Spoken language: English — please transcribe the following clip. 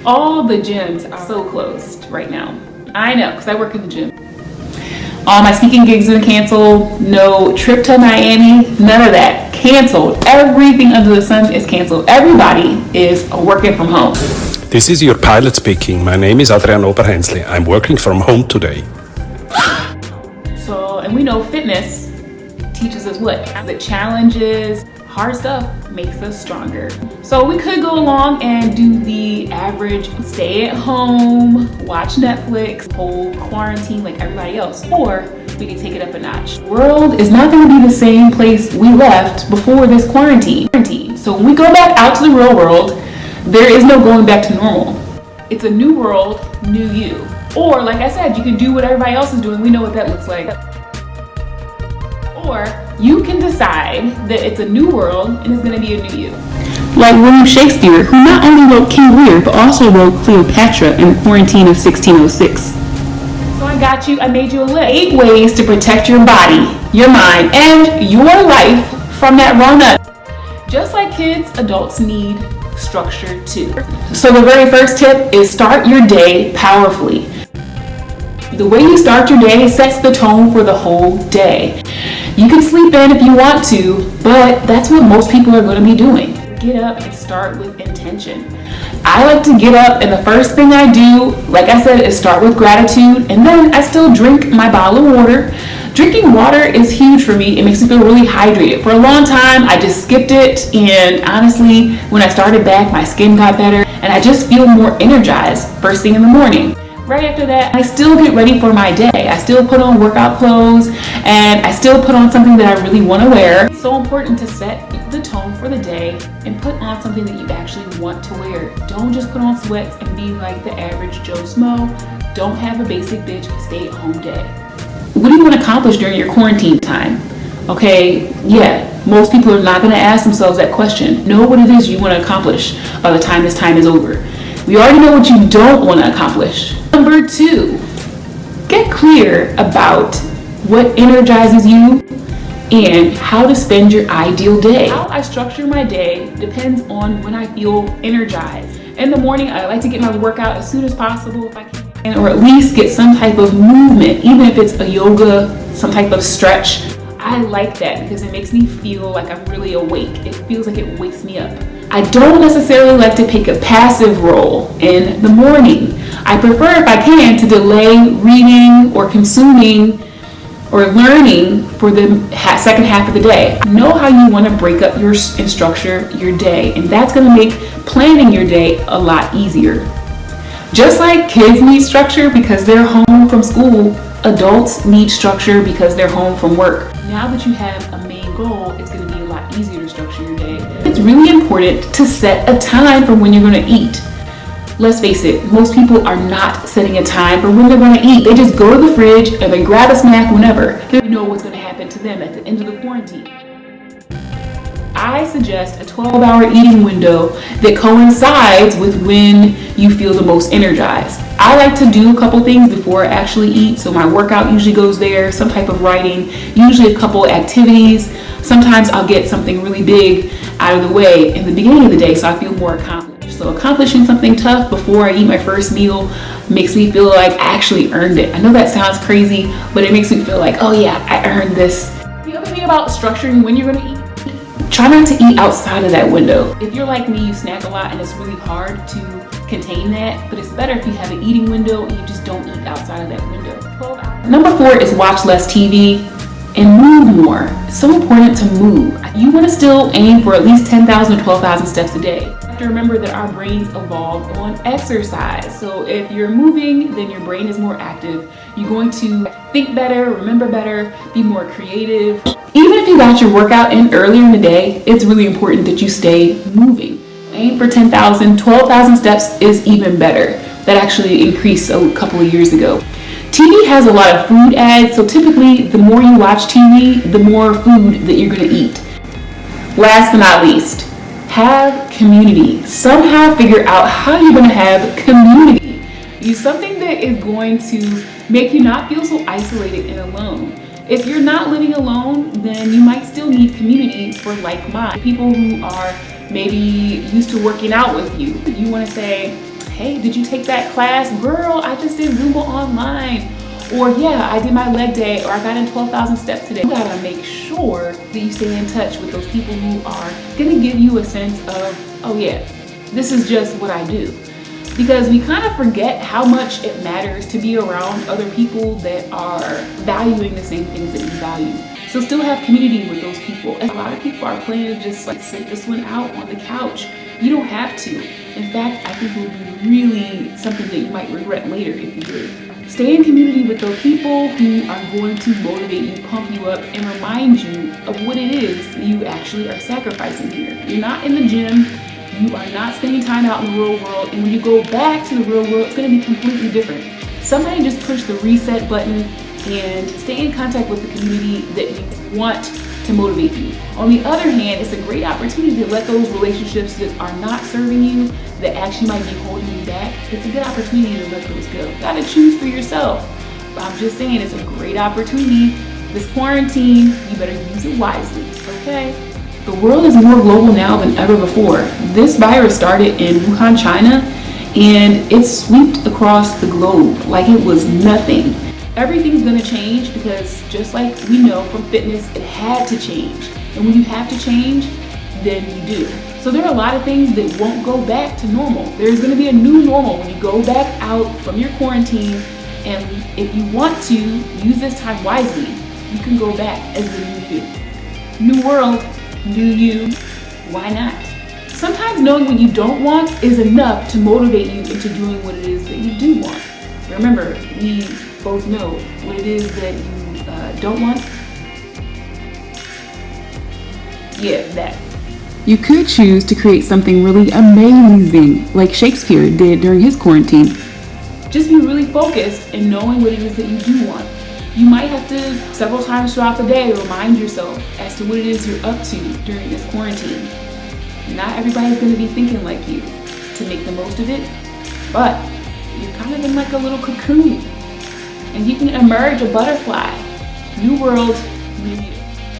All the gyms are so closed right now. I know, because I work in the gym. All my speaking gigs are canceled. No trip to Miami, none of that. Canceled. Everything under the sun is canceled. Everybody is working from home. This is your pilot speaking. My name is Adrian Oberhensli. I'm working from home today. So, and we know fitness teaches us what? The challenges, hard stuff makes us stronger. So we could go along and do the average stay at home, watch Netflix, whole quarantine like everybody else, or we could take it up a notch. The world is not going to be the same place we left before this quarantine. So when we go back out to the real world, there is no going back to normal. It's a new world, new you. Or like I said, you can do what everybody else is doing. We know what that looks like. Or you can decide that it's a new world and it's going to be a new you. Like William Shakespeare, who not only wrote King Lear, but also wrote Cleopatra in the quarantine of 1606. So I got you, I made you a list. 8 ways to protect your body, your mind, and your life from that Rona. Just like kids, adults need structure too. So the very first tip is start your day powerfully. The way you start your day sets the tone for the whole day. You can sleep in if you want to, but that's what most people are going to be doing. Get up and start with intention. I like to get up and the first thing I do, like I said, is start with gratitude, and then I still drink my bottle of water. Drinking water is huge for me. It makes me feel really hydrated. For a long time, I just skipped it, and honestly, when I started back, my skin got better, and I just feel more energized first thing in the morning. Right after that, I still get ready for my day. I still put on workout clothes, and I still put on something that I really want to wear. It's so important to set the tone for the day and put on something that you actually want to wear. Don't just put on sweats and be like the average Joe Smo. Don't have a basic bitch stay-at-home day. What do you want to accomplish during your quarantine time? Okay, yeah, most people are not going to ask themselves that question. Know what it is you want to accomplish by the time this time is over. We already know what you don't want to accomplish. Number 2, get clear about what energizes you and how to spend your ideal day. How I structure my day depends on when I feel energized. In the morning, I like to get my workout as soon as possible if I can, or at least get some type of movement, even if it's a yoga, some type of stretch. I like that because it makes me feel like I'm really awake. It feels like it wakes me up. I don't necessarily like to take a passive role in the morning. I prefer, if I can, to delay reading or consuming or learning for the second half of the day. Know how you want to break up and structure your day, and that's going to make planning your day a lot easier. Just like kids need structure because they're home from school, adults need structure because they're home from work. Now that you have a main goal, it's going to be a lot easier to structure your day. It's really important to set a time for when you're going to eat. Let's face it, most people are not setting a time for when they're going to eat. They just go to the fridge and they grab a snack whenever. They don't know what's going to happen to them at the end of the quarantine. I suggest a 12-hour eating window that coincides with when you feel the most energized. I like to do a couple things before I actually eat, so my workout usually goes there, some type of writing, usually a couple activities. Sometimes I'll get something really big out of the way in the beginning of the day so I feel more accomplished. So accomplishing something tough before I eat my first meal makes me feel like I actually earned it. I know that sounds crazy, but it makes me feel like, oh yeah, I earned this. The other thing about structuring when you're going to eat, try not to eat outside of that window. If you're like me, you snack a lot and it's really hard to contain that, but it's better if you have an eating window and you just don't eat outside of that window. 12 hours. Number 4 is watch less TV and move more. It's so important to move. You want to still aim for at least 10,000 or 12,000 steps a day. You have to remember that our brains evolved on exercise. So if you're moving, then your brain is more active. You're going to think better, remember better, be more creative. Even if you got your workout in earlier in the day, it's really important that you stay moving. Aim for 10,000, 12,000 steps is even better. That actually increased a couple of years ago. TV has a lot of food ads, so typically the more you watch TV, the more food that you're going to eat. Last but not least, have community. Somehow figure out how you're going to have community. Use something that is going to make you not feel so isolated and alone. If you're not living alone, then you might still need community for like-minded people who are maybe used to working out with you. You want to say, Hey, did you take that class? Girl, I just did Zumba online. Or yeah, I did my leg day, or I got in 12,000 steps today. You gotta make sure that you stay in touch with those people who are gonna give you a sense of, oh yeah, this is just what I do. Because we kind of forget how much it matters to be around other people that are valuing the same things that you value. So still have community with those people. A lot of people are planning to just like sit this one out on the couch. You don't have to. In fact, I think it would be really something that you might regret later if you did. Stay in community with those people who are going to motivate you, pump you up, and remind you of what it is that you actually are sacrificing here. You're not in the gym. You are not spending time out in the real world. And when you go back to the real world, it's going to be completely different. Somebody just push the reset button and stay in contact with the community that you want to motivate you. On the other hand, it's a great opportunity to let those relationships that are not serving you, that actually might be holding you back, it's a good opportunity to let those go. You gotta choose for yourself. But I'm just saying, it's a great opportunity. This quarantine, you better use it wisely, okay? The world is more global now than ever before. This virus started in Wuhan, China, and it swept across the globe like it was nothing. Everything's gonna change because just like we know from fitness, it had to change. And when you have to change, then you do. So there are a lot of things that won't go back to normal. There's gonna be a new normal when you go back out from your quarantine, and if you want to use this time wisely, you can go back as the new you. New world, new you, why not? Sometimes knowing what you don't want is enough to motivate you into doing what it is that you do want. Remember, we both know what it is that you don't want. Yeah, that. You could choose to create something really amazing, like Shakespeare did during his quarantine. Just be really focused in knowing what it is that you do want. You might have to, several times throughout the day, remind yourself as to what it is you're up to during this quarantine. Not everybody's going to be thinking like you to make the most of it, but you're kind of in like a little cocoon, and you can emerge a butterfly. New world, new you.